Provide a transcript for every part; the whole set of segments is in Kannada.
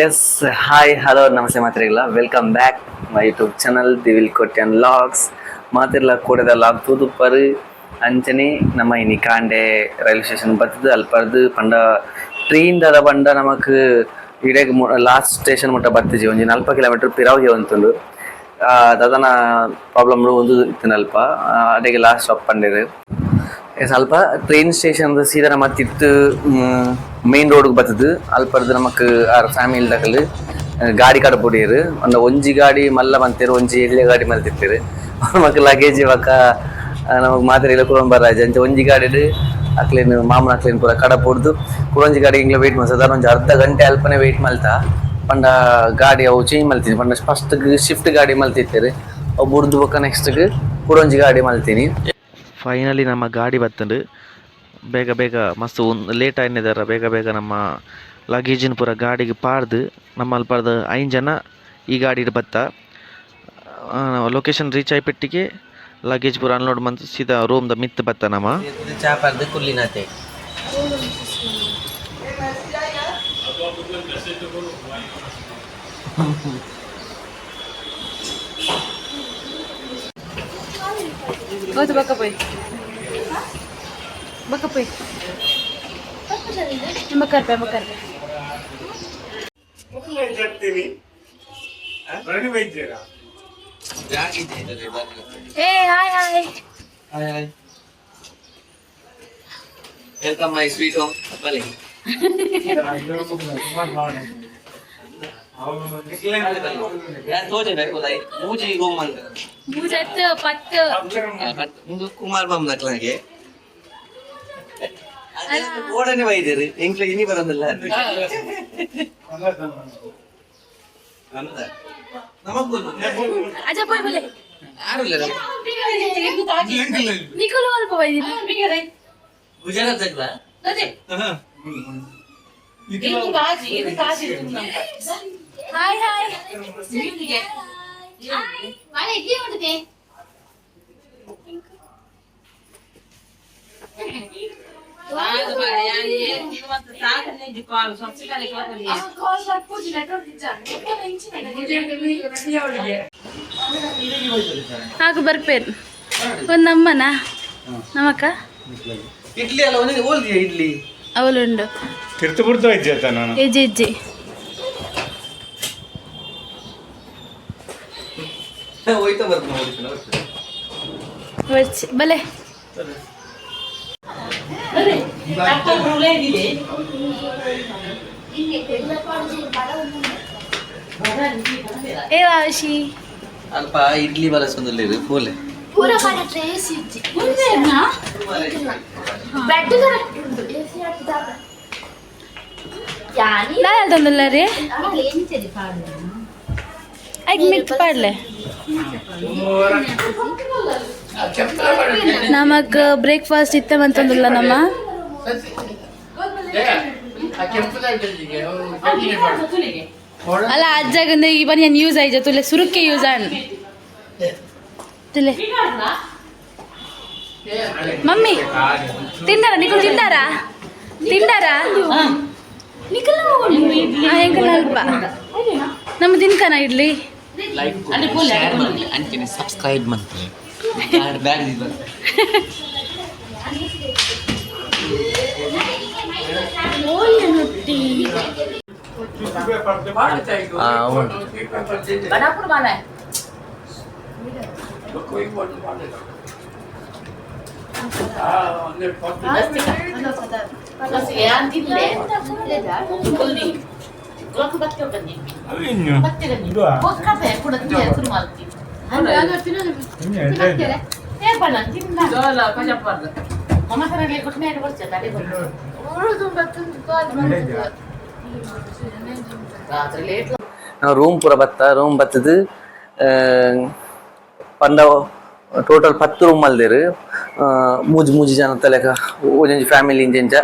ಎಸ್ ಹಾಯ್ ಹಲೋ ನಮಸ್ತೆ ಮಾತ್ರಿಗಳ welcome back my YouTube channel Divil Kotian vlogs ಮಾತಿರ್ಲ ಕೂಡದ ಲಾಗ್ ತೂದು ಪರು ಅಂಚನೆ ನಮ್ಮ ಇನಿ ಕಾಂಡೆ ರೈಲ್ವೆ ಸ್ಟೇಷನ್ ಬರ್ತದೆ ಅಲ್ಲಿ ಪರ್ದು ಪಂಡ ಟ್ರೈನ್ ದಾದ ಪಂಡ ನಮಕ್ ಇಡೆಗ್ ಲಾಸ್ಟ್ ಸ್ಟೇಷನ್ ಮುಟ್ಟ ಬರ್ತಿಜಿ ಒಂಜಿ 40 ಕಿಲೋಮೀಟರ್ ಪಿರಾವ್ಗೆ ಒಂತುಂಡು ದಾದನ ಪ್ರಾಬ್ಲಮ್ ಒಂದು ಇತ್ತಿನಲ್ಪ ಅಡೆಗೆ ಲಾಸ್ಟ್ ಸ್ಟಾಪ್ ಪಂಡೇರು ಸ್ವಲ್ಪ ಟ್ರೈನ್ ಸ್ಟೇಷನ್ ಸೀದಾ ಮತ್ತಿತ್ತು ಮೇನ್ ರೋಡ್ ಬರ್ತದೆ ಅಲ್ಲಿ ಪರ್ದು ನಮಕ್ ಆರ್ ಫ್ಯಾಮಿಲಿ ದಕಲ್ ಗಾಡಿ ಕಡ ಪೊಡಿಯರು ಒಂದು ಒಂಜಿ ಗಾಡಿ ಮಲ್ಲ ಮಂತೇರು ಒಂಜಿ ಎಳ್ಳೆ ಗಾಡಿ ಮಲ್ತಿರ್ತೀರು ನಮಕ್ ಲಗೇಜ್ ಇವಾಕ ನಮಕ್ ಮಾತ್ರ ಕುಲೊಂದು ಬರಾಜ್ ಅಂಚೆ ಒಂಜಿ ಗಾಡಿ ಅಕ್ಲೇನು ಮಾಮೂಲು ಅಕ್ಲೇನು ಪೂರ ಕಡ ಪೊಡ್ದು ಕುಲೊಂಜಿ ಗಾಡಿ ಇಂಗ್ಲ ವೆಯ್ಟ್ ಮಾಡ್ತಾರೆ ಸಾಧಾರಣ ಒಂಜಿ ಅರ್ಧ ಗಂಟೆ ಅಲ್ಪನೆ ವೆಯ್ಟ್ ಮಲ್ತಾ ಪಂಡ ಗಾಡಿ ಅವು ಚೇಂಜ್ ಮಲ್ತೀನಿ ಪಂಡ ಫಸ್ಟ್ ಶಿಫ್ಟ್ ಗಾಡಿ ಮಲ್ತಿರ್ತೀರಿ ಅವು ಬುಡ್ದು ಬೊಕ್ಕ ನೆಕ್ಸ್ಟ್ಗೆ ಕುಡೊಂಜಿ ಗಾಡಿ ಮಲ್ತೀನಿ. ಫೈನಲಿ ನಮ್ಮ ಗಾಡಿ ಬತ್ತಂಡು ಬೇಗ ಬೇಗ ಮಸ್ತ್ ಲೇಟ್ ಆಯ್ನಿದಾರ ಬೇಗ ಬೇಗ ನಮ್ಮ ಲಗೇಜಿನ ಪೂರ ಗಾಡಿಗೆ ಪಾರ್ದು ನಮ್ಮ ಅಲ್ಲಿ ಪಾರ್ದು 5 ಜನ ಈ ಗಾಡಿ ಬತ್ತ ಲೊಕೇಶನ್ ರೀಚ್ ಆಯ್ಪೆಟ್ಟಿಗೆ ಲಗೇಜ್ ಪೂರ ಅನ್ಲೋಡ್ ಮಂತ್ ಸೀದಾ ರೂಮ್ ದ ಮಿತ್ ಬತ್ತ ನಮ್ಮ ಚಾ ಪಾರ್ದು ಕುಲ್ಲಿನತೆ Go to Bakapoy. Bakapoy. Bakar pe. Hey, hi. Hi. Welcome my sweet home. Bale. ಯಾರು ತೋಜೆ ಬೇಕು ಲೈ ಮೂಜಿ ರೂಮ್ ಅಂತ ಮೂಜತ್ತು ಪತ್ತು ಇದು ಕುಮಾರ್ ಬಾಮ್ ನಕ್ಲಾಗೆ ಓಡನೆ ಬೈದಿರಿ ಎಂಕ್ಲ ಇನಿ ಬರಂದಿಲ್ಲ ನಮಗೂ ಅಜ್ಜ ಪೋಯ್ ಬಲೆ ಯಾರು ಇಲ್ಲ ನಿಕಲು ಅಲ್ಪ ಬೈದಿರಿ ಗುಜರಾತ್ ಜಗ್ಲ ಅದೇ ಇದು ಕಾಜಿ ಹಾಯ್ ಮನೆ ಇಡ್ಲಿ ಹೊಂದಿದೆ ಹಾಕು ಬರ್ಪೇರು ಒಂದು ಅಮ್ಮನ ನಮಕ್ಕ ಇಡ್ಲಿ ಅಲ್ಲ ಒಂದೇ ಓಲ್ದಿಯಾ ಇಡ್ಲಿ ಅವಳುಂಡು ತಿರ್ತುಪುರ್ತು ಇದ್ದ ನಾನು ಹೆಜ್ಜೆ ಹೋಯ್ತಾ ಬರ್ತೀನಿ వచ్చి భలే ఏ వాషి ಅಲ್ಪ ಇಡ್ಲಿ ಬಲಸೊಂದಿಲ್ಲ ಪೋಲೆ पूरा पानी ट्रेस इच्ची ఉందేనా బెడ్ కరెక్ట్ ఉంది ఏసీ అట్లా యాని లా ತಂದಲ್ಲ ರೀ ಏನ್ ಚದಿ ಪಾಡ್ಲೆ ಐಕ್ ಮಿತ್ ಪಾಡ್ಲೆ ನಮಗ್ ಬ್ರೇಕ್ಫಾಸ್ಟ್ ಇತ್ತವಂತಂದಿಲ್ಲ ನಮ್ಮ ಅಲ್ಲ ಅಜ್ಜಾಗಂದ್ರೆ ಇವನ್ ಏನ್ ಯೂಸ್ ಆಯ್ತು ತುಲೆ ಸುರುಕ್ಕೆ ಯೂಸ್ ಆನ್ ತುಲೆ ಮಮ್ಮಿ ತಿಂದಾರಾ ನಿಖಲ್ ತಿಂದಾರಾ ನಿಖಲ್ ಹೆಂಗಲ್ಲ ಅಲ್ಪ ನಮ್ಮ ತಿನ್ಕನ ಇಡ್ಲಿ ಅಂತೀನಿ ಸಬ್ಸ್ಕ್ರೈಬ್ ಮಾಡ್ತೀನಿ ರೂಮ್ ಪೂರ ರೂಮ್ ಬತ್ತದು ಪಂಡ ಟೋಟಲ್ 10 ರೂಮ್ ಅಲ್ದೇರು ಮೂಜಿ ಜನ ತಲೆಕ ಒಂದೊಂದು ಫ್ಯಾಮಿಲಿ ಇಂಜೆಂಚ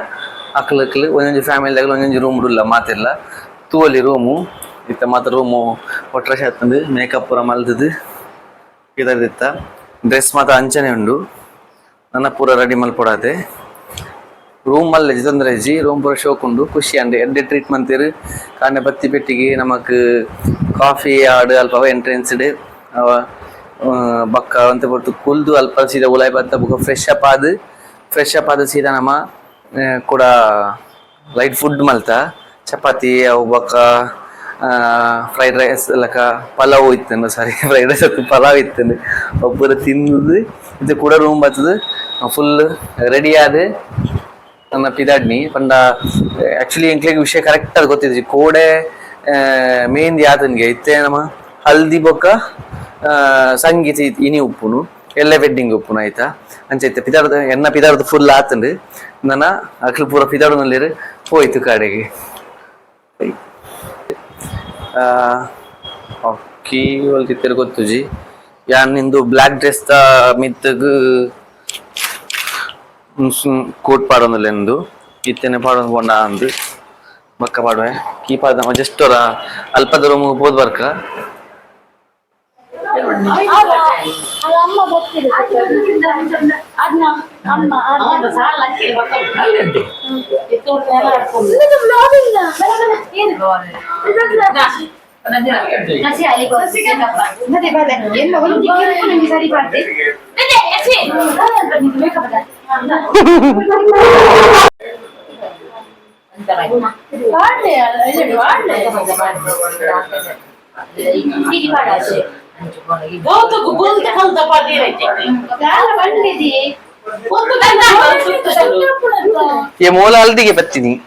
ಅಕ್ಲಕ್ಲು ಒಂದೊಂದು ಫ್ಯಾಮಿಲಿದಾಗ ಒಂದೊಂದು ರೂಮ್ ಇಲ್ಲ ಮಾತಿರ್ಲ ತೂವಲ್ಲಿ ರೂಮು ಇತ್ತ ಮಾತ್ರ ರೂಮು ಒಟ್ರ ಶಾತಂದು ಮೇಕಪ್ ಪೂರ ಮಲ್ತದು ಇದರಿತ್ತ ಡ್ರೆಸ್ ಮಾತ್ರ ಅಂಚನೆ ಉಂಡು ನನ್ನ ಪೂರ ರೆಡಿ ಮಲ್ಪೊಡಾತೆ ರೂಮ್ ಮಲ್ಲ ತೊಂದರೆ ಇಜ್ಜಿ ರೂಮ್ ಪೂರ ಶೋಕುಂಡು ಖುಷಿ ಅಂಡೆ ಎಡ್ಡೆ ಟ್ರೀಟ್ ಮಂತೆರ್ ಕಾಂಡೆ ಬತ್ತಿ ಪೆಟ್ಟಿಗೆ ನಮಕ್ ಕಾಫಿ ಆಡ್ ಅಲ್ಪ ಎಂಟ್ರೆನ್ಸ್ಡ್ ಅವ ಬಕ್ಕ ಅಂತ ಪೊರ್ತು ಕುಲ್ದು ಅಲ್ಪ ಸೀದಾ ಉಲಾಯ್ ಬತ್ತ ಬುಕ್ಕ ಫ್ರೆಶ್ ಅಪ್ ಆದ ಸೀದಾ ನಮ್ಮ ಕೂಡ ಲೈಟ್ ಫುಡ್ ಮಲ್ತ ಚಪಾತಿ ಅವು ಬಕ್ಕ ಫ್ರೈಡ್ ರೈಸ್ ಲಕ ಪಲಾವ್ ಇತ್ತಂದು ಸಾರಿ ಫ್ರೈಡ್ ರೈಸ್ ಅತ್ತು ಪಲಾವ್ ಇತ್ತಂದು ಒಬ್ಬರು ತಿನ್ನದು ಇದು ಕೂಡ ರೂಮ್ ಬರ್ತದೆ ಫುಲ್ ರೆಡಿ ಆದ ನನ್ನ ಪಿದಾಡ್ನಿ ಪಂಡ ಆಕ್ಚುಲಿ ಎಂಕ್ಲೆಗ್ ವಿಷಯ ಕರೆಕ್ಟ್ ಆಗಿ ಗೊತ್ತಿದ್ರಿ ಕೋಡೆ ಮೆಹಂದಿ ಆತನ್ಗೆ ಇತ್ತೆ ನಮ್ಮ ಹಲ್ದಿ ಬೊಕ್ಕ ಸಂಗೀತ ಇನಿ ಉಪ್ಪುನು ಎಲ್ಲ ವೆಡ್ಡಿಂಗ್ ಉಪ್ಪುನು ಆಯ್ತಾ ಅಂಚೈತೆ ಪಿದಾರ್ದ ಎನ್ನ ಪಿದಾರ್ದ ಫುಲ್ ಆತಂಡು ನನ್ನ ಅಕ್ಲು ಪೂರ ಪಿದಾಡ್ನಲ್ಲಿರು ಹೋಯ್ತು ಕಡೆಗೆ ಓಕೆ ಹೊಲ್ತಿತ್ತರ ಗೊತ್ತುಜಿ ಯಾನ್ ನಿಂದು ಬ್ಲ್ಯಾಕ್ ಡ್ರೆಸ್ ದ ಮಿತ್ತಗ್ ಕೋಟ್ ಪಾಡೋನಲ್ಲ ಎಂದು ಇತ್ತೇನೆ ಪಾಡೋನ್ ಬೋಂಡ ಅಂದು ಬಕ್ಕ ಪಾಡುವೆ ಕೀ ಪಾದ ಜಸ್ಟ್ ಅವರ ಅಲ್ಪದ ರೂಮ್ ಹೋದ್ ಬರ್ಕ ಅಮ್ಮ ಗೊತ್ತಿದೆ ಅದನ್ನ ಅಮ್ಮ ये मोला हल्दी बत्ती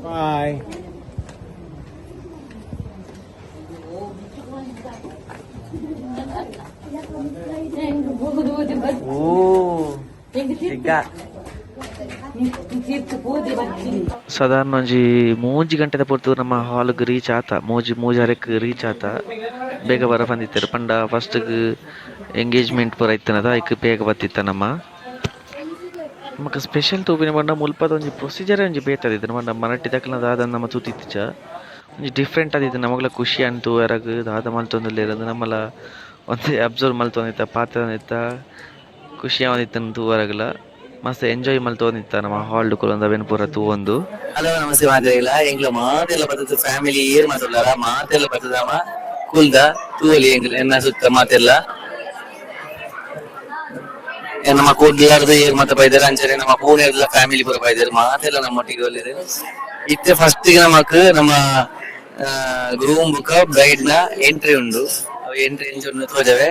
ಬಾಯ್. ಸಾಧಾರಣ ಒಂಜಿ 3 ಗಂಟೆದ ಪೊರ್ತು ನಮ್ಮ ಹಾಲ್ಗ್ ರೀಚ್ ಆತ ಮೂಜಿ ಹರೆಕ್ ರೀಚ್ ಆತ ಬೇಗ ಬರ ಬಂದಿತ್ತಾರೆ ಪಂಡ ಫಸ್ಟ್ಗ್ ಎಂಗೇಜ್ಮೆಂಟ್ ಪೂರ ಇತ್ತನದ ಐಕ್ ಬೇಗ ಬತ್ತಿತ್ತ ನಮಕ್ ಸ್ಪೆಷಲ್ ತೂಪಿನ ಪಂಡ ಮುಲ್ಪದ ಒಂಜಿ ಪ್ರೊಸೀಜರ್ ಒಂಜಿ ಬೇತದಿತ್ತು ಪಂಡ ಮರಟ್ಟಿ ತಕ್ಕನ ದಾದ ನಮ್ಮ ತೂತಿಚ್ಚ ಒಂಜಿ ಡಿಫ್ರೆಂಟ್ ಆದಿತ್ತು ನಮಗ್ಲ ಖುಷಿ ಅಂತು ಎರಗ್ ದಾದ ಮಲ್ತೊಂದುಲ್ಲೇರದು ನಮ್ಮಲ ಒಂದೇ ಅಬ್ಸರ್ವ್ ಮಲ್ತೊಂದಿತ್ತ ಪಾತ್ರ ಖುಷಿ ಆವದಿತ್ತಂದು ತೂವರಗ್ಲ ಮಸ್ತ್ ಎಂಜಾಯ್ ಮಲ್ತೊಂದಿತ್ತ ನಮ್ಮ ಹಾಲ್ಡ್ ಕುಲೊಂದು ಅವೆನ್ ಪೂರ ತೂವೊಂದು. ಹಲೋ ನಮಸ್ತೆ ಮಾತಾಡಿಲ್ಲ ಎಂಗ್ಲ ಮಾತೆಲ್ಲ ಬರ್ತದ ಫ್ಯಾಮಿಲಿ ಏರ್ ಮಾತಾಡಲಾರ ಮಾತೆಲ್ಲ ಬರ್ತದವ ಕುಲ್ದ ತೂವಲಿ ಎಂಗ್ಲ ಎನ್ನ ಸುತ್ತ ಮಾತೆಲ್ಲ ನಮ್ಮ ಕೂಡ್ಲಾರ್ದು ಏರ್ ಮಾತ ಬೈದಾರ ಅಂಚನೆ ನಮ್ಮ ಪೂರ್ಣ ಫ್ಯಾಮಿಲಿ ಪೂರ ಬೈದಾರ ಮಾತೆಲ್ಲ ನಮ್ಮೊಟ್ಟಿಗೆ ಒಳ್ಳಿದೆ ಇತ್ತೆ ಫಸ್ಟ್ ನಮಕ್ ನಮ್ಮ ಗ್ರೂಮ್ ಬುಕ್ಕ ಬ್ರೈಡ್ ನ ಎಂಟ್ರಿ ಉಂಡು ಎಂಟ್ರಿ ಎಂಚು ತೋಜವೆ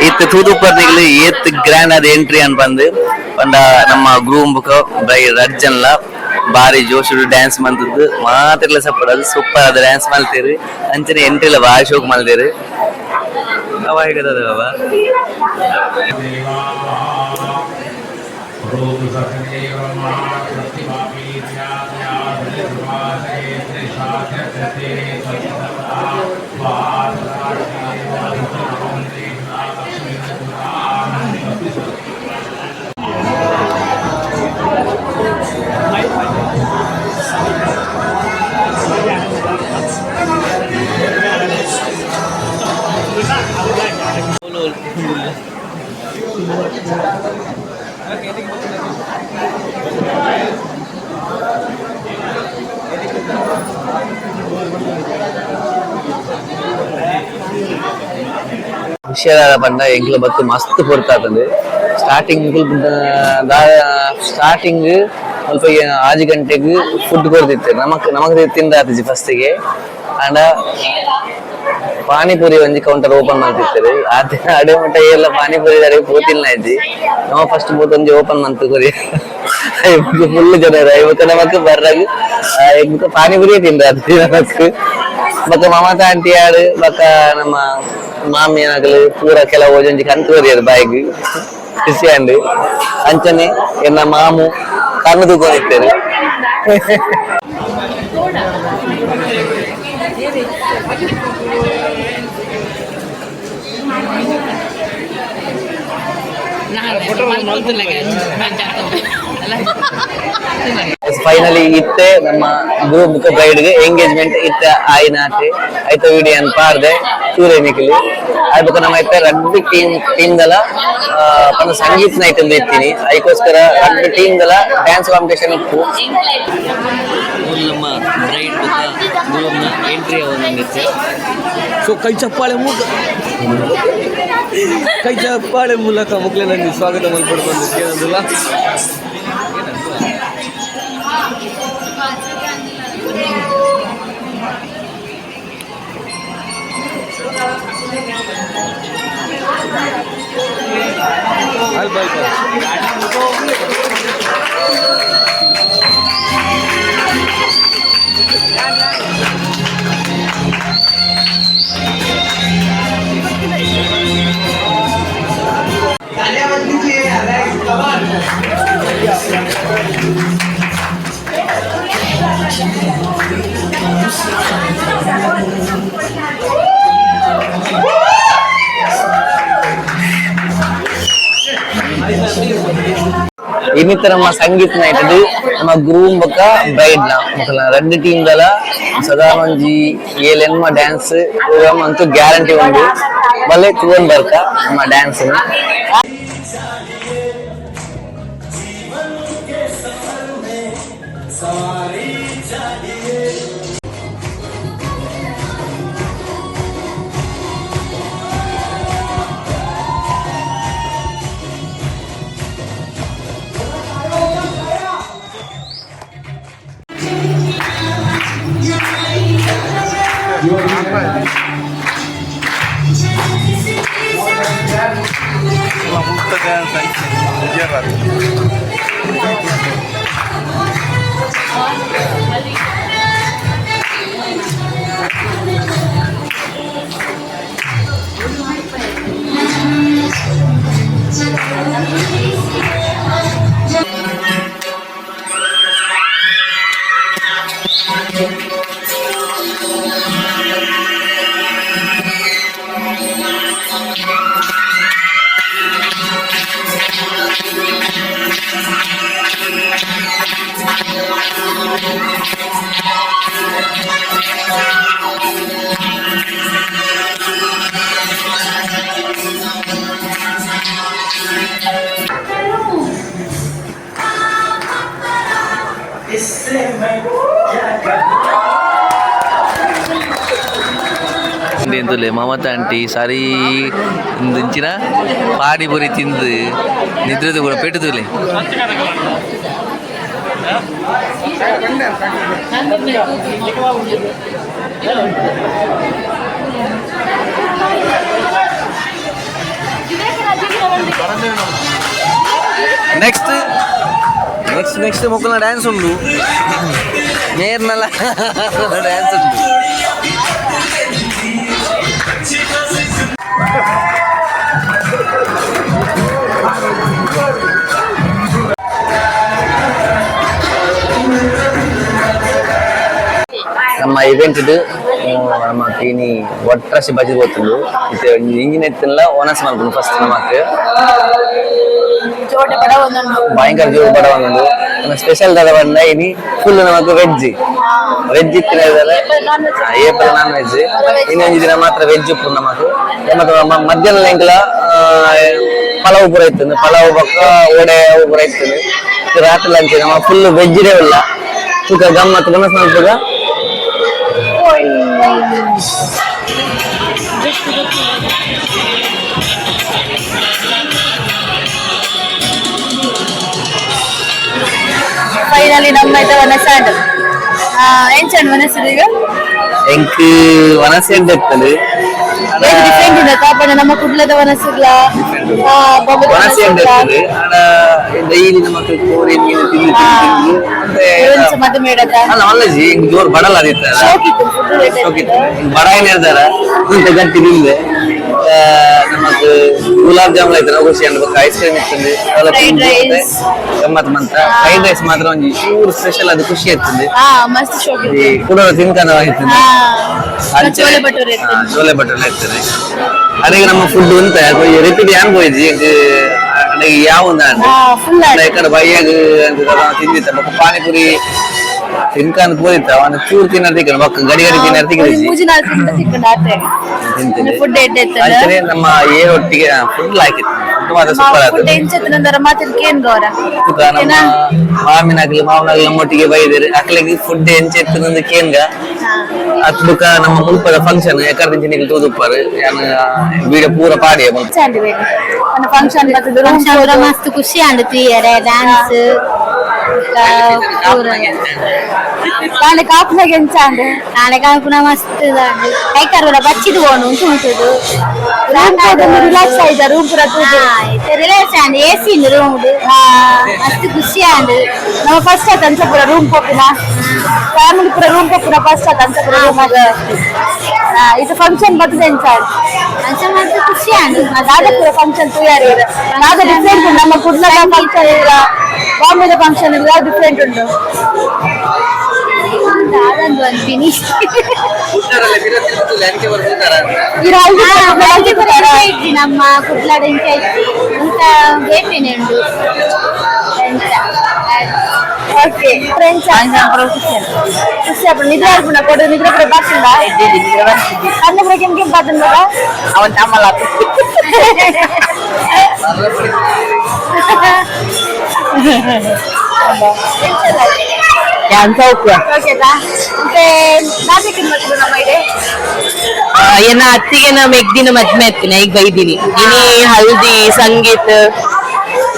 ಇತ್ತು ತೂದುಪ್ಪರ್ ನಿಗಲು ಏತ್ ಗ್ರ್ಯಾಂಡ್ ಆದ ಎಂಟ್ರಿ ಅನ್ ಬಂದು ಪಂಡ ನಮ್ಮ ಗ್ರೂಮ್ ಬುಕ್ ಬ್ರೈಡ್ ಅರ್ಜನ್ಲ ಬಾರಿ ಜೋಶುಡು ಡ್ಯಾನ್ಸ್ ಮಂತದ್ದು ಮಾತೆಲ್ಲ ಸಪ್ಪಡ್ ಸೂಪರ್ ಆದ ಡ್ಯಾನ್ಸ್ ಮಲ್ತೇರು ಅಂಚನೆ ಎಂಟ್ರಿಲ ಬಾರಿ ಶೋಕ್ ಮಲ್ತೇರು ಅವ ಹೇಗದ ಅವ ಖುಷಿಯಾದ ಪಂಡ ಎಂಕ್ಲು ಬತ್ತು ಮಸ್ತ್ ಪೊರ್ತಾತಂದು ಸ್ಟಾರ್ಟಿಂಗ್ ಸ್ಟಾರ್ಟಿಂಗ್ ಸ್ವಲ್ಪ 6 ಗಂಟೆಗೆ ಫುಡ್ ಕೊಡ್ತಿತ್ತು ನಮಕ್ ತಿಂದಾತಿಜಿ ಫಸ್ಟಿಗೆ ಅಂಡ ಪಾನಿಪುರಿ ಒಂಜಿ ಕೌಂಟರ್ ಓಪನ್ ಮಾಡ್ತಿರ್ತಾರೆ ಅಡೆ ಮಟ್ಟ ಎಲ್ಲ ಪಾನಿಪುರಿ ಅಡೆ ಪೋತಿಲ್ಲ ಇಜ್ಜಿ ನಮ್ಮ ಫಸ್ಟ್ ಪೋತ್ ಒಂಜಿ ಓಪನ್ ಮಂತ್ ಕೊರಿ ಫುಲ್ ಜನ ಇವತ್ತು ನಮಕ್ ಬರ್ರಾಗ ಪಾನಿಪುರಿ ತಿಂದಾತಿ ನಮಕ್ ಬಕ್ಕ ಮಮತಾ ಆಂಟಿ ಆಡು ಬಕ್ಕ ನಮ್ಮ ಮಾಮಿ ಏನಾಗಲಿ ಪೂರ ಕೆಲವು ಒಂಜಿ ಕಂತು ಬರಿಯದು ಬಾಯಿಗೆ ಖುಷಿ ಅಂಡು ಅಂಚನೆ ಎನ್ನ ಮಾಮು ಕಣ್ಣು ತೂಕೊಂಡಿರ್ತೇನೆ ಫೈನಲಿ ಇತ್ತೆ ನಮ್ಮ ಗ್ರೂಪ್ ಬ್ರೈಡ್ ಗೆ ಎಂಗೇಜ್ಮೆಂಟ್ ಇತ್ತ ಆಯ್ನಾತೆ ಆಯ್ತ ವಿಡಿಯೋ ಅನ್ ಪಾರ್ದೆ ಚೂರೇ ನಿಖಿಲಿ ಅದಕ್ಕೆ ನಮ್ಮ ಇತ್ತ ರಗ್ಬಿ ಟೀಮ್ ದಲ ಒಂದು ಸಂಗೀತ ನೈಟ್ ಅಂತ ಇರ್ತೀನಿ ಅದಕ್ಕೋಸ್ಕರ ರಗ್ಬಿ ಟೀಮ್ ದಲ ಡ್ಯಾನ್ಸ್ ಕಾಂಪಿಟೇಷನ್ ಇತ್ತು ನಮ್ಮ ಬ್ರೈಡ್ ಗ್ರೂಪ್ ನ ಎಂಟ್ರಿ ಅವನಿತ್ತು ಸೊ ಕೈ ಚಪ್ಪಾಳೆ ಮೂಲಕ ಮಕ್ಕಳೇ ನನಗೆ ಸ್ವಾಗತ ಮಲ್ಪಡ್ಕೊಂಡು ಏನಂದಿಲ್ಲ ಇನ್ನಿತರ ನಮ್ಮ ಸಂಗೀತ ನೈಟ್ ನಮ್ಮ ಗ್ರೂಮ್ ಬಕ್ಕ ಬ್ರೈಡ್ ನ ಮಕ್ಕಳ 2 ಟೀಮ್ ದಲ ಸದಾ ಮಂಜಿ ಏಲೆನ್ಮ ಡ್ಯಾನ್ಸ್ ಪ್ರೋಗ್ರಾಮ್ ಅಂತೂ ಗ್ಯಾರಂಟಿ ಉಂಡು ಬಲ್ಲೆ ತೂನ್ ಬರ್ಕ ನಮ್ಮ ಡ್ಯಾನ್ಸ್ ಎಂತಲೇ ಮಮತಾ ಆಂಟಿ ಸಾರಿ ಇಂಚಿನ ಪಾನಿಪುರಿ ತಿಂದು ನಿದ್ರೆದು ಕೂಡ ಪೆಟ್ಟುದುಲೆ ನೆಕ್ಸ್ಟ್ ನೆಕ್ಸ್ಟ್ ನೆಕ್ಸ್ಟ್ ಮಕ್ಕಳ ಡ್ಯಾನ್ಸ್ ಉಂಟು ನೇರ್ನಲ್ಲ ಡ್ಯಾನ್ಸ್ ಉಂಟು ನಮ್ಮ ಇವೆಂಟ್ ಇದು ನಮ್ಮ ತೀನಿ ಒಟ್ರಾಸಿ ಬಜಿ ಹೋಗ್ತಂದು ಮತ್ತೆ ಇಂಜಿನ್ ಎತ್ತಿನಲ್ಲ ಓನಸ್ ಮಾಡ್ಕೊಂಡು ಫಸ್ಟ್ ನಮಗೆ ಭಯಂಕರ ಜೋರು ಬಡ ಒಂದು ನಮ್ಮ ಸ್ಪೆಷಲ್ ದಾದ ಬಂದ ಇನಿ ಫುಲ್ ನಮಗೆ ವೆಜ್ ಇತ್ತಿನ ಏಪ್ರಿಲ್ ನಾನ್ ವೆಜ್ ಇನ್ನೊಂದು ದಿನ ಮಾತ್ರ ವೆಜ್ ಉಪ್ಪು ನಮಗೆ ಮತ್ತೆ ಮಧ್ಯಾಹ್ನ ಲೆಂಕಲ ಪಲಾವ್ ಪೂರ ಇತ್ತು ಪಲಾವ್ ಪಕ್ಕ ಓಡೆ ಪೂರ ಇತ್ತು ರಾತ್ರಿ ಲಂಚ್ ನಮ್ಮ ಫುಲ್ ವೆಜ್ ಇರೇ ಇಲ್ಲ ತೂಕ ಗಮ್ಮತ್ತು ಮನಸ್ ಮಾಡ್ತದ ಫೈನಲಿ ನಮ್ಮ ಇದವನ್ನ ಸ್ಟಾರ್ಟ್ ಏನ್ ಚಂದ ಮನಸ್ಸಿದೆ ಈಗ ಎಂಕ್ ವನಸೆ ಅಂತ ಇರ್ತದೆ ಡಿಫ್ರೆಂಟ್ ಇದೆ ತಾಪನ ನಮ್ಮ ಕುಡ್ಲದ ವನಸಿಲ್ಲ ವನಸೆ ಅಂತ ಇರ್ತದೆ ಡೈಲಿ ನಮಗೆ ಕೋರಿ ಮೀನು ತಿಂದು ಮತ್ತೆ ಮೇಡದ ಅಲ್ಲ ಅಲ್ಲಜಿ ಎಂಕ್ ಜೋರ್ ಬಡಲ ಅದಿತ್ತ ಬಡ ಏನ್ ಹೇಳ್ತಾರ ಇಂತ ಗಟ್ಟಿ ನಿಂದೆ ನಮಕ್ ಗುಲಾಬ್ ಜಾಮೂನ್ ಆಯ್ತು ಖುಷಿ ಅನ್ಬೇಕು ಐಸ್ ಕ್ರೀಮ್ ಇರ್ತದೆ ಗಮ್ಮತ್ ಮಂತ ಫ್ರೈಡ್ ರೈಸ್ ಮಾತ್ರ ಒಂಜಿ ಚೂರು ಸ್ಪೆಷಲ್ ಅದು ಖುಷಿ ಇರ್ತದೆ ಮಸ್ತ್ ಶೋಕ್ ಕೂಡ ತಿನ್ಕನ ಆಯ್ತದೆ ಚೋಲೆ ಭಟೂರೆ ಚೋಲೆ ಭಟೂರೆ ಇರ್ತದೆ ಅದೇ ನಮ್ಮ ಫುಡ್ ಅಂತ ರಿಪೀಟ್ ಏನ್ ಹೋಯ್ತು ಯಾವ ಯಾಕಂದ್ರೆ ಬೈಯಾಗ ತಿಂದಿತ್ತ ಪಾನಿಪುರಿ ತಿನ್ಕಂದ್ ಹೋಯ್ತ ಒಂದು ಚೂರು ತಿನ್ನರ್ತಿಕ್ಕ ಮಕ್ಕ ಗಡಿ ಗಡಿ ತಿನ್ನರ್ತಿಕ್ಕೆ ನಮ್ಮ ಏರೊಟ್ಟಿಗೆ ಫುಡ್ ಹಾಕಿತ್ತು ತುಂಬಾ ಸೂಪರ್ ಮಾವಿನಾಗ್ಲಿ ಮಾವನಾಗ್ಲಿ ನಮ್ಮೊಟ್ಟಿಗೆ ಬೈದಿರಿ ಅಕ್ಲಿಗೆ ಫುಡ್ ಎಂಚೆತ್ತನಂದು ಕೇನ್ಗ ಅದ್ಬುಕ ನಮ್ಮ ಮುಲ್ಪದ ಫಂಕ್ಷನ್ ಯಾಕಂದ್ರೆ ಜಿನಿಗೆ ತೂದುಪ್ಪಾರು ವಿಡಿಯೋ ಪೂರ ಪಾಡಿಯ ಫಂಕ್ಷನ್ ಮಸ್ತ್ ಖುಷಿ ಆಂಡ್ತಿ ಡ್ಯಾನ್ಸ್ ನಾಳೆ ಕಾಪುನಾಗ ಎಂಚಾಂಡ್ ನಾಳೆ ಕಾಪುನ ಮಸ್ತ್ ಕೈಕಾರಲ್ಲ ಬಚ್ಚಿದು ಹೋನು ಉಂಟುದು ರಿಲಾಕ್ಸ್ ಆಯ್ತಾ ರೂಮ್ ಪೂರ ರಿಲಾಕ್ಸ್ ಆಂಡ್ ಎಸಿ ರೂಮ್ ಮಸ್ತ್ ಖುಷಿ ಆಂಡ್ ನಮ್ಮ ಫಸ್ಟ್ ಆತ ಅಂಚಪುರ ರೂಮ್ ಕೊಪ್ಪಿನ ಫ್ಯಾಮಿಲಿ ಪೂರ ರೂಮ್ ಕೊಪ್ಪಿನ ಫಸ್ಟ್ ಆತ ಅಂಚಪುರ ರೂಮ್ ಇದು ಫಂಕ್ಷನ್ ಬರ್ತದೆ ಎಂಚಾಂಡ್ ಫಂಕ್ಷನ್ ಮಸ್ತ್ ಖುಷಿ ಆಂಡ್ ನಾಳೆ ಪೂರ ಫಂಕ್ಷನ್ ತಯಾರಿ ನಾಳೆ ಡಿಫ್ರೆಂಟ್ ನಮ್ಮ ಕುಡ್ಲ ಫಂಕ್ಷನ್ ಇಲ್ಲ ಬಾಂಬೆದ ಫಂಕ್ಷನ್ ಇಲ್ಲ ಡಿಫ್ರೆಂಟ್ ಉಂಟು ಅದಂದು ಅಂತೀನಿ ನಮ್ಮ ಕುಡ್ಲಾಡ ಇಂಚ ಐತಿ ಇಂತ ಬೇಪೇನೆ ಉಂಟು ಓಕೆ ಫ್ರೆಂಡ್ಸ್ ಖುಷಿ ಅಪ್ಪ ನಿದ್ರೆ ಆಡ್ಬಿಡ ಕೊಡು ನಿದ್ರೆ ಕೂಡ ಬಾರ್ಸಿಂದ ಅನ್ನ ಕೂಡ ಕೆಂಪು ಕೆಂಪು ಬಾತನ್ ಮಗ ಅವನ್ ತಮ್ಮಲ್ಲ ಏನ ಅತ್ತಿಗೆ ನಾ ಮೆಗ್ದಿನ ಮದ್ಮೆ ಎತ್ತಿನ ಈಗ ಬೈದಿನಿ ಇನಿ ಹಲ್ದಿ ಸಂಗೀತ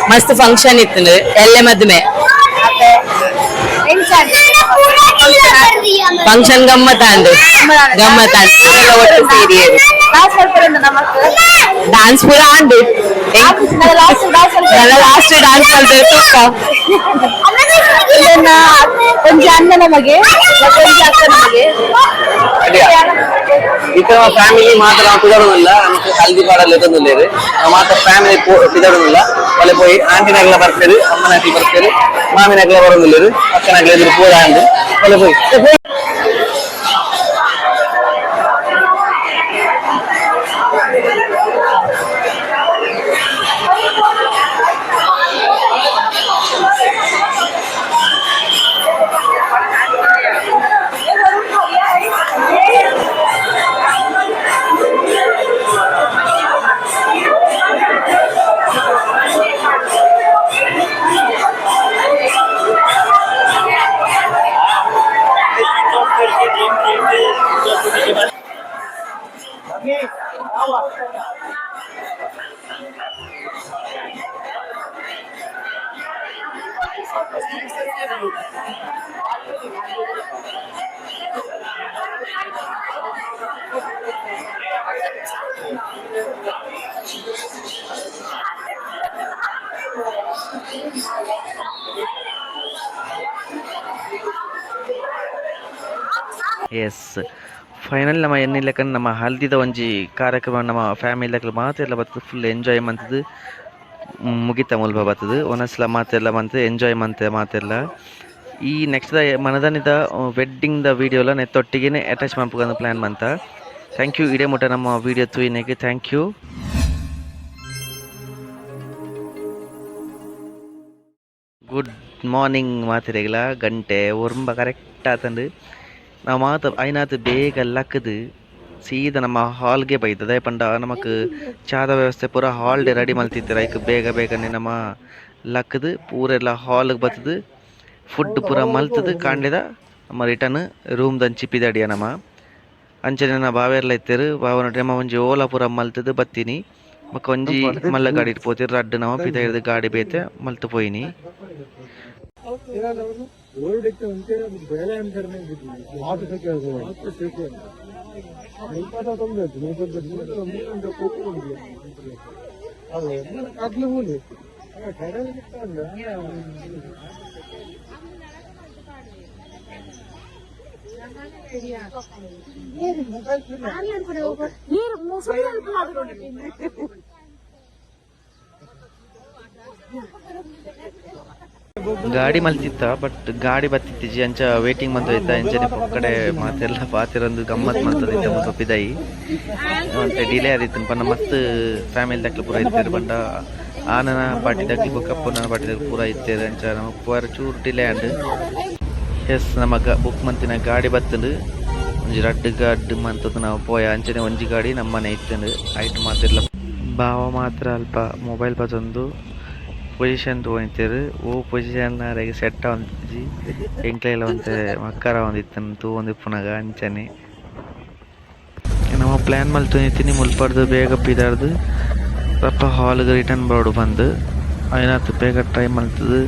ಮಸ್ತ್ ಫಂಕ್ಷನ್ ಇತ್ತು ಎಲ್ಲೆ ಮದ್ಮೆ ಫಂಕ್ಷನ್ ಗಮ್ಮತ್ತಾಂಡು ಗಮ್ಮತ್ತಾಂಡು ಒಟ್ಟು ಸೇರಿ ಡಾನ್ಸ್ ಪೂರ ಆಂಡು ಲಾಸ್ಟ್ ಡಾನ್ಸ್ ಕಲ್ತೆ ತೂಕ ಕೊಂಚ ಅಣ್ಣ ನಮಗೆ ಕೊಂಚ ಅಕ್ಕ ನಮಗೆ ఇక్కడ మా ఫ్యామిలీ మాత్రం కుదరదుల్లా హల్దీ పాడలు ఎదురులేరు మాత్రం ఫ్యామిలీ కుదరదుల్లా వాళ్ళు పోయి ఆంటీ నగల పడతారు అమ్మ నగలు పడతారు మామి నగల వరదులేరు అక్క నగలు ఎదురు పోరా అండి వాళ్ళు పోయి ಎಸ್ ಫೈನಲ್ ನಮ್ಮ ಎನ್ನಿಲ್ಲಕ ನಮ್ಮ ಹಲ್ದಿದ ಒಂಜಿ ಕಾರ್ಯಕ್ರಮ ನಮ್ಮ ಫ್ಯಾಮಿಲಿ ಮಾತ್ರ ಎಲ್ಲ ಬರ್ತದೆ ಫುಲ್ ಎಂಜಾಯ್ ಮಂತದ್ದು ಮುಗಿತ ಮುಲ್ಪ ಬರ್ತದೆ ಒಂದೊಂದ್ಸಲ ಮಾತೆಲ್ಲ ಮಂತ್ ಎಂಜಾಯ್ ಮಂತೆ ಮಾತೆಲ್ಲ ಈ ನೆಕ್ಸ್ಟ್ ಮನದನಿದ ವೆಡ್ಡಿಂಗ್ದ ವೀಡಿಯೋಲ ನೆತ್ತೊಟ್ಟಿಗೆ ಅಟ್ಯಾಚ್ ಮಾಡ್ಬೇಕಂತ ಪ್ಲ್ಯಾನ್ ಮಂತ ಥ್ಯಾಂಕ್ ಯು ಇಡೇ ಮುಟ್ಟ ನಮ್ಮ ವೀಡಿಯೋ ತೂಯಿನೆಗೆ ಥ್ಯಾಂಕ್ ಯು. ಗುಡ್ ಮಾರ್ನಿಂಗ್ ಮಾತಿರೆಗಿಲ್ಲ ಗಂಟೆ ಒರ್ಂಬ ಕರೆಕ್ಟ್ ಆತಂಡು ನಾವು ಐನಾತ್ ಬೇಗ ಲಕ್ಕದು ಸೀದಾ ನಮ್ಮ ಹಾಲ್ಗೆ ಬೈತದೆ ಪಂಡ ನಮಕ್ ಚಾದ ವ್ಯವಸ್ಥೆ ಪೂರ ಹಾಲ್ಡೆ ರೆಡಿ ಮಲ್ತಿತ್ತರ ಈಗ ಬೇಗ ಬೇಗನೆ ನಮ್ಮ ಲಕ್ಕದು ಪೂರ ಎಲ್ಲ ಹಾಲ್ಗೆ ಬರ್ತದೆ ಫುಡ್ ಪೂರ ಮಲ್ತದು ಕಾಣ್ಲಿದ ನಮ್ಮ ರಿಟರ್ನ್ ರೂಮ್ ದಂಚಿಪ್ಪಿದ ಅಡಿಯ ನಮ್ಮ ಅಂಚನೆ ನಾ ಬಾವೆಲ್ಲ ಇತ್ತೇರು ಬಾವನ ನಮ್ಮ ಒಂಜಿ ಓಲಾ ಪೂರ ಮಲ್ತದು ಬತ್ತೀನಿ ಮಕ್ಕ ಒಂಜಿ ಮಲ್ಲ ಗಾಡಿ ಇಟ್ಪೋತಿರು ರಡ್ಡು ನಮ್ಮ ಪಿತ ಹಿಡಿದು ಗಾಡಿ ಬೇತೆ ಮಲ್ತು ಪೋಯಿನಿ. ಗಾಡಿ ಮಲ್ತಿತ್ತ ಬಟ್ ಗಾಡಿ ಬತ್ತಿತ್ತಿಜಿ ಅಂಚ ವೇಟಿಂಗ್ ಮಂತ ಇತ್ತ ಅಂಚನೆ ಪೊಕ್ಕಡೆ ಮಾತೆಲ್ಲ ಪಾತಿರಂದು ಗಮ್ಮತ್ ಮಾಡ್ತದಿತ್ತ ತಪ್ಪಿದಾಯಿ ಮತ್ತೆ ಡಿಲೇ ಆದಿತ್ತು ಪನ್ನ ಮಸ್ತ್ ಫ್ಯಾಮಿಲಿ ದಕ್ಲು ಪೂರ ಇತ್ತೇರು ಬಂಡ ಆನನ ಪಾರ್ಟಿ ದಕ್ಲಿ ಬೊಕ್ಕ ಅಪ್ಪನ ಪಾರ್ಟಿ ದಕ್ಲಿ ಪೂರ ಇತ್ತೇರು ಅಂಚ ನಮ್ಮ ಪೂರ ಚೂರು ಡಿಲೇ ಆಂಡ್ ಎಸ್ ನಮಗ ಬುಕ್ ಮಂತಿನ ಗಾಡಿ ಬತ್ತಂದು ಒಂಜಿ ರಡ್ಡ್ ಗಡ್ಡ್ ಮಂತದ್ದು ನಾವು ಪೋಯ ಅಂಚನೆ ಒಂಜಿ ಗಾಡಿ ನಮ್ಮನೆ ಇತ್ತಂದು ಐಟ್ ಮಾತಿರ್ಲ ಬಾವ ಮಾತ್ರ ಅಲ್ಪ ಮೊಬೈಲ್ ಬತ್ತೊಂದು ಪೊಸಿಷನ್ ತಗೊಂಡಿರು ಓ ಪೊಸಿಷನ್ ಅವರಿಗೆ ಸೆಟ್ ಆಗಿ ಎಂಕ್ಲೆಲ್ಲ ಒಂತೆ ಮಕ್ಕರ ಒಂದಿತ್ತು ತೂಂದು ಪುನಗ ಅಂಚನೆ ನಮ್ಮ ಪ್ಲ್ಯಾನ್ ಮಲ್ತೊಂದಿತ್ತೀನಿ ಮುಲ್ಪಡ್ದು ಬೇಗ ಪಿದಾರ್ದು ರಪ್ಪ ಹಾಲ್ಗೆ ರಿಟರ್ನ್ ಬೋರ್ಡು ಬಂದು ಐನಾತು ಬೇಗ ಟ್ರೈ ಮಲ್ತದು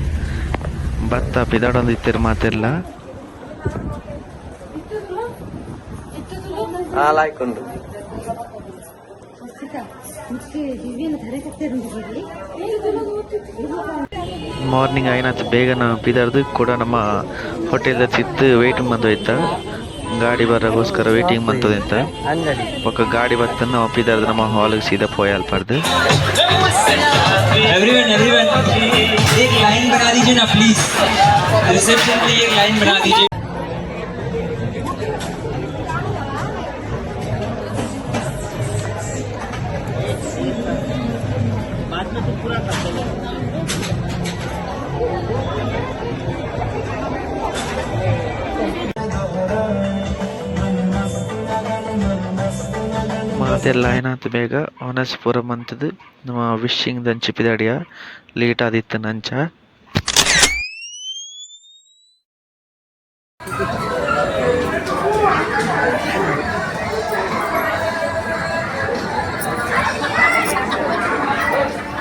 ಭತ್ತ ಪಿದಾಡೊಂದಿತ್ತಿರು ಮಾತೆಲ್ಲ ಹಾಲಾಯ್ಕೊಂಡು ಮಾರ್ನಿಂಗ್ ಐನಾತು ಬೇಗ ನಾವು ಪಿದಾರ್ದು ಕೂಡ ನಮ್ಮ ಹೋಟೆಲ್ ತಿತ್ತು ವೇಟಿಂಗ್ ಬಂದೋಯ್ತ ಗಾಡಿ ಬರೋಗೋಸ್ಕರ ವೇಟಿಂಗ್ ಬಂತದಂತ ಪಕ್ಕ ಗಾಡಿ ಬತ್ತನ್ನು ನಾವು ಪಿದಾರ್ದು ನಮ್ಮ ಹಾಲ್ಗೆ ಸೀದಾ ಪೋಯ ಅಲ್ಪಾರ್ದು एवरीवन एक लाइन बना दीजिए ना प्लीज रिसेप्शन पे एक लाइन बना दीजिए ಮಾತೆಲ್ಲ ಏನಾಯ್ತು ಬೇಗ ಆನಸ್ಪುರಂ ಅಂತದ್ದು ನಮ್ಮ ವಿಶಿಂಗ್ ದಂಚಿ ಪಿದಾಡಿಯ ಲೇಟ್ ಆದಿತ್ತು ನಂಚ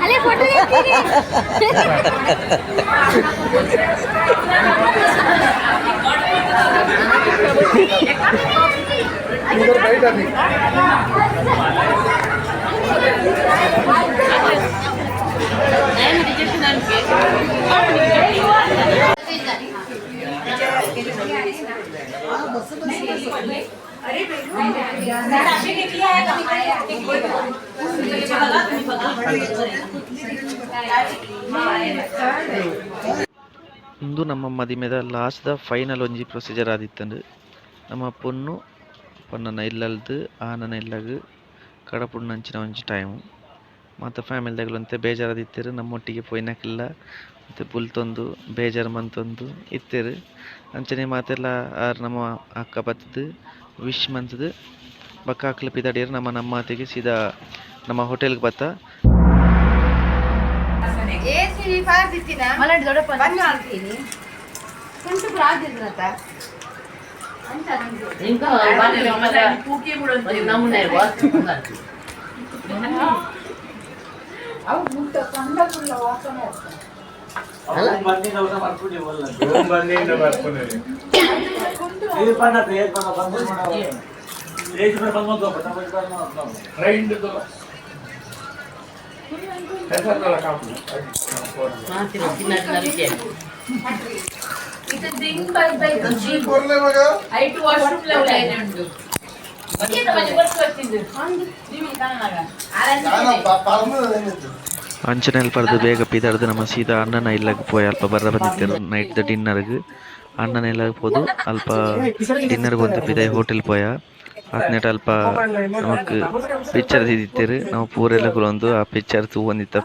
ಅಲ್ಲೇ ಫೋಟೋ ಇಂದು ನಮ್ಮ ಮದಿಮೆದ ಲಾಸ್ಟ್ ಫೈನಲ್ ಒಂಜಿ ಪ್ರೊಸೀಜರ್ ಆದಿತ್ತಂದು ನಮ್ಮ ಪೊಣ್ಣು ಪೊನ್ನನ ಇಲ್ಲಲ್ದು ಆನನ ಇಲ್ಲಗ್ ಕಡಪುಣ್ಣಂಚಿನ ಒಂಜಿ ಟೈಮು ಮತ್ತು ಫ್ಯಾಮಿಲಿದಾಗಲಂತೆ ಬೇಜಾರಾದಿತ್ತೇರು ನಮ್ಮೊಟ್ಟಿಗೆ ಪೋಯ್ನಕ್ಕಿಲ್ಲ ಮತ್ತು ಪುಲ್ತೊಂದು ಬೇಜಾರು ಮಂತೊಂದು ಇತ್ತೇರು ಅಂಚನೆ ಮಾತೆಲ್ಲ ಆರು ನಮ್ಮ ಅಕ್ಕ ಬತ್ತದು ವಿಶ್ ಮಂತದು ಬಕ್ಕ ಅಕ್ಲು ಪಿದಾಡಿಯರು ನಮ್ಮ ಮಾತಿಗೆ ಸೀದಾ ನಮ್ಮ ಹೋಟೆಲ್ಗೆ ಬತ್ತ ಅಂಚನೆಲ್ ಪರ್ದು ಬೇಗ ಪಿದಾರ್ದು ನಮ್ಮ ಸೀದಾ ಅಣ್ಣನ ಇಲ್ಲಗ್ ಪೋಯ್ ಅಲ್ಪ ಬರ್ರ ಬಂದಿತ್ತೇರು ನೈಟ್ ಡಿನ್ನರ್ಗ್ ಅಣ್ಣನ ಇಲ್ಲಗ್ ಪೋದು ಅಲ್ಪ ಡಿನ್ನರ್ಗ್ ಒಂದು ಪಿದಾಯ್ ಹೋಟೆಲ್ ಪೋಯ ಹತ್ನೇಟ ಅಲ್ಪ ನಮಕ್ ಪಿಕ್ಚರ್ ತಿದ್ದಿತ್ತೇರು ನಾವು ಪೂರೆಲ್ಲ ಕುಲೊಂದು ಆ ಪಿಕ್ಚರ್ ತೂವೊಂದಿತ್ತ